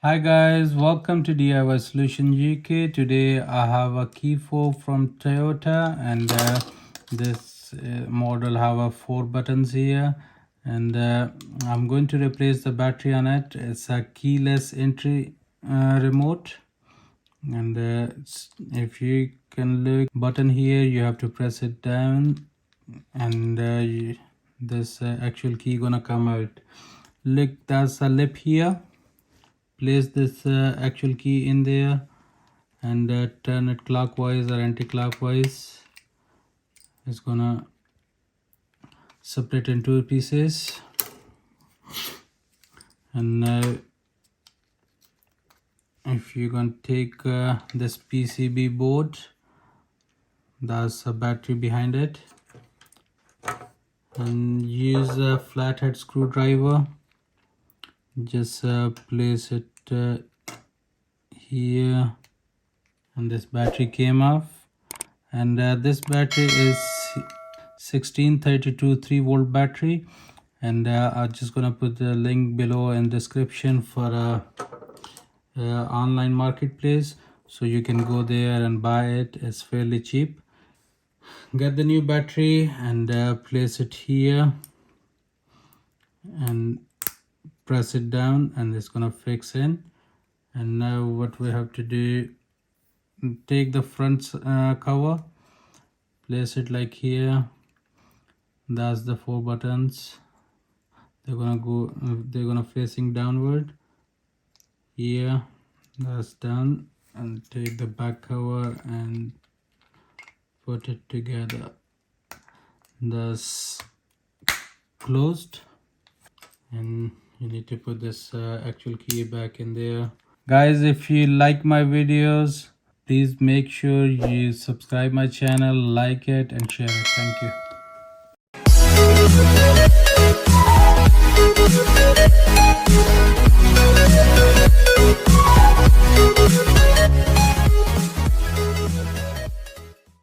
Hi guys, welcome to DIY Solution UK. Today I have a key fob from Toyota, and this model have a 4 buttons here, and I'm going to replace the battery on it. It's a keyless entry remote, and if you can look button here, you have to press it down, and this actual key gonna come out. Look, there's a lip here. Place this actual key in there and turn it clockwise or anti-clockwise. It's gonna split in two pieces. And now if you're gonna take this PCB board, there's a battery behind it, and use a flathead screwdriver. Just place it here, and this battery came off. And this battery is 1632 3-volt battery, and I'm just gonna put the link below in description for online marketplace, so you can go there and buy it. It's fairly cheap. Get the new battery and place it here and press it down, and it's gonna fix in. And now what we have to do, take the front cover, place it like here. That's the 4 buttons. They're gonna facing downward here. That's done. And take the back cover and put it together. That's closed, and you need to put this actual key back in there. Guys, if you like my videos, please make sure you subscribe my channel, like it and share it. Thank you.